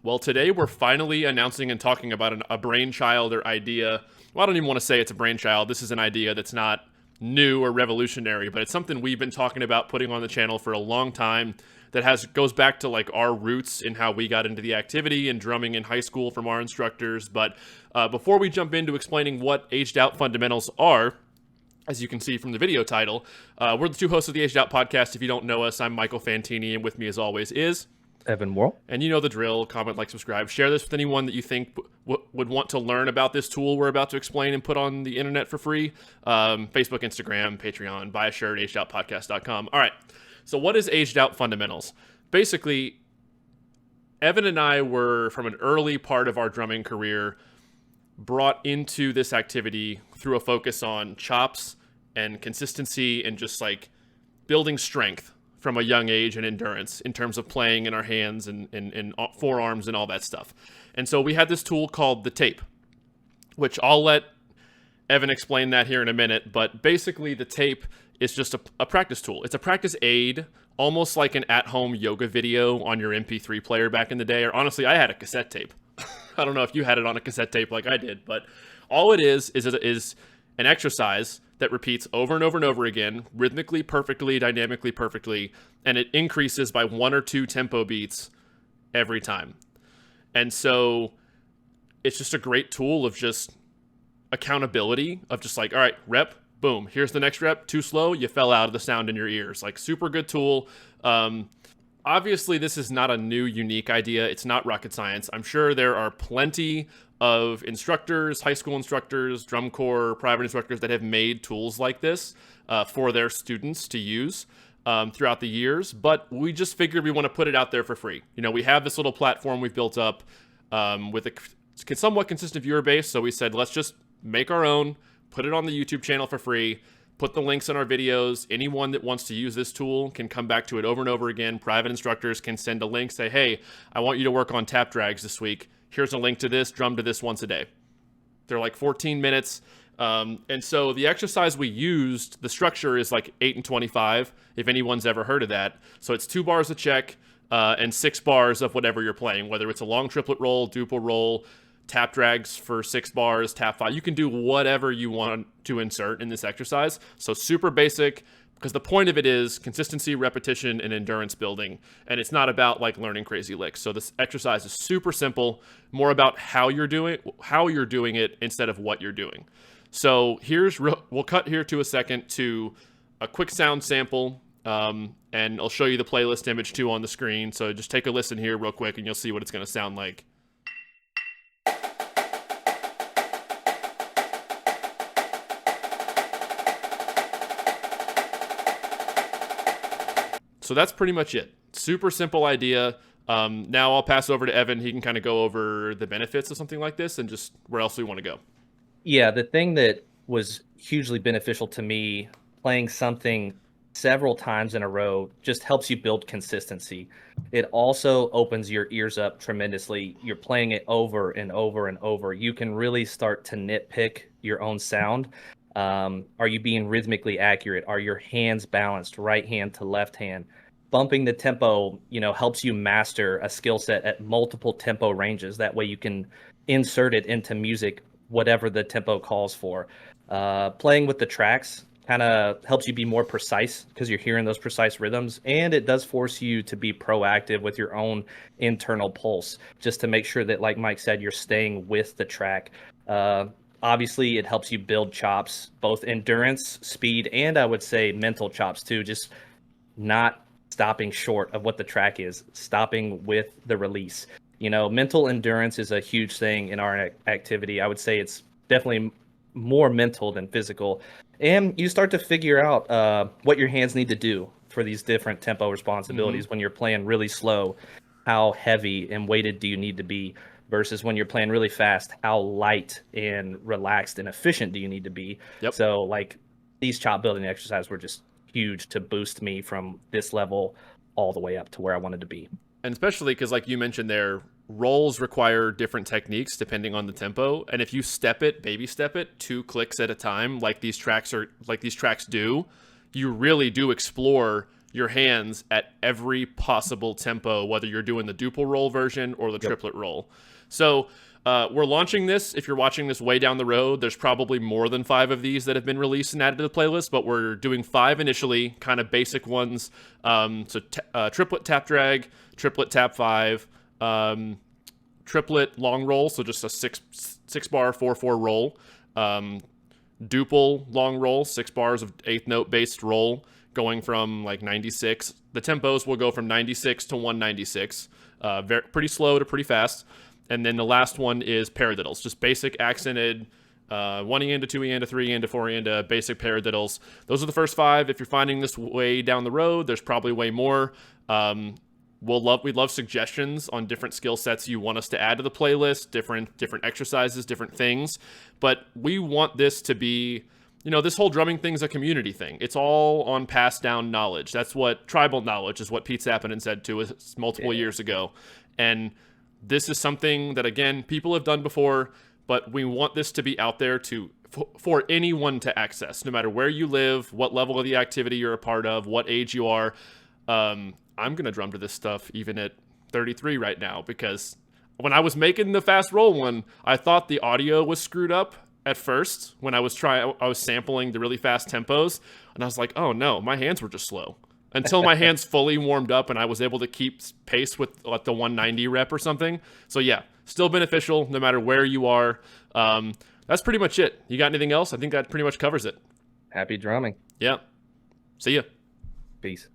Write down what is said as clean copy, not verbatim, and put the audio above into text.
Well, today we're finally announcing and talking about a brainchild or idea. Well, I don't even want to say it's a brainchild. This is an idea that's not new or revolutionary, but it's something we've been talking about putting on the channel for a long time that goes back to like our roots in how we got into the activity and drumming in high school from our instructors. But before we jump into explaining what Aged Out Fundamentals are, as you can see from the video title, we're the two hosts of the Aged Out podcast. If you don't know us, I'm Michael Fantini, and with me as always is Evan Worrell. And you know the drill. Comment, like, subscribe. Share this with anyone that you think would want to learn about this tool we're about to explain and put on the internet for free. Facebook, Instagram, Patreon, buy a shirt, agedoutpodcast.com. All right. So what is Aged Out Fundamentals? Basically, Evan and I were, from an early part of our drumming career, brought into this activity through a focus on chops and consistency and just like building strength from a young age and endurance in terms of playing in our hands and forearms and all that stuff. And so we had this tool called the tape, which I'll let Evan explain that here in a minute. But basically the tape is just a practice tool. It's a practice aid, almost like an at-home yoga video on your MP3 player back in the day. Or honestly, I had a cassette tape. I don't know if you had it on a cassette tape like I did, but all it is an exercise that repeats over and over and over again, rhythmically, perfectly, dynamically, perfectly, and it increases by 1 or 2 tempo beats every time. And so it's just a great tool of just accountability, of just like, all right, rep, boom, here's the next rep, too slow, you fell out of the sound in your ears. Like, super good tool. Obviously, this is not a new, unique idea. It's not rocket science. I'm sure there are plenty of instructors, high school instructors, drum corps, private instructors that have made tools like this for their students to use throughout the years. But we just figured we want to put it out there for free. You know, we have this little platform we've built up with a somewhat consistent viewer base. So we said, let's just make our own, put it on the YouTube channel for free, put the links in our videos. Anyone that wants to use this tool can come back to it over and over again. Private instructors can send a link, say, hey, I want you to work on tap drags this week. Here's a link to this, drum to this once a day. They're like 14 minutes. And so the exercise we used, the structure is like 8 and 25, if anyone's ever heard of that. So it's 2 bars of check and 6 bars of whatever you're playing, whether it's a long triplet roll, duple roll, tap drags for 6 bars, tap 5. You can do whatever you want to insert in this exercise. So super basic, because the point of it is consistency, repetition, and endurance building. And it's not about like learning crazy licks. So this exercise is super simple, more about how you're doing it instead of what you're doing. So we'll cut here to a second to a quick sound sample, and I'll show you the playlist image too on the screen. So just take a listen here real quick and you'll see what it's going to sound like. So that's pretty much it. Super simple idea. Now I'll pass over to Evan. He can kind of go over the benefits of something like this and just where else we want to go. Yeah, the thing that was hugely beneficial to me, playing something several times in a row just helps you build consistency. It also opens your ears up tremendously. You're playing it over and over and over. You can really start to nitpick your own sound. Are you being rhythmically accurate? Are your hands balanced, right hand to left hand? Bumping the tempo, helps you master a skill set at multiple tempo ranges. That way you can insert it into music, whatever the tempo calls for. Playing with the tracks kind of helps you be more precise because you're hearing those precise rhythms. And it does force you to be proactive with your own internal pulse, just to make sure that, like Mike said, you're staying with the track. Obviously, it helps you build chops, both endurance, speed, and I would say mental chops too. Just not stopping short of what the track is, stopping with the release. Mental endurance is a huge thing in our activity. I would say it's definitely more mental than physical. And you start to figure out what your hands need to do for these different tempo responsibilities. When you're playing really slow, how heavy and weighted do you need to be? Versus when you're playing really fast, how light and relaxed and efficient do you need to be? Yep. So like these chop building exercises were just huge to boost me from this level all the way up to where I wanted to be. And especially because, like you mentioned there, rolls require different techniques depending on the tempo. And if you baby step it 2 clicks at a time, like these tracks do, you really do explore your hands at every possible tempo, whether you're doing the duple roll version or the triplet roll. So we're launching this. If you're watching this way down the road, there's probably more than 5 of these that have been released and added to the playlist, but we're doing 5 initially, kind of basic ones. Triplet tap drag, triplet tap 5, triplet long roll, so just a 6 bar 4/4 roll. Duple long roll, 6 bars of 8th note based roll, going from like 96. The tempos will go from 96 to 196, pretty slow to pretty fast. And then the last one is paradiddles, just basic accented 1 to 2 to 3 to 4 to basic paradiddles. Those are the first 5. If you're finding this way down the road, there's probably way more. We'd love suggestions on different skill sets you want us to add to the playlist, different exercises, different things. But we want this to be, this whole drumming thing is a community thing. It's all on passed down knowledge. That's what tribal knowledge is, what Pete Sappinen said to us multiple years ago. And this is something that, again, people have done before, but we want this to be out there for anyone to access, no matter where you live, what level of the activity you're a part of, what age you are. I'm going to drum to this stuff even at 33 right now, because when I was making the fast roll one, I thought the audio was screwed up at first when I was sampling the really fast tempos, and I was like, oh no, my hands were just slow. Until my hands fully warmed up and I was able to keep pace with like the 190 rep or something. So yeah, still beneficial no matter where you are. That's pretty much it. You got anything else? I think that pretty much covers it. Happy drumming. Yeah. See ya. Peace.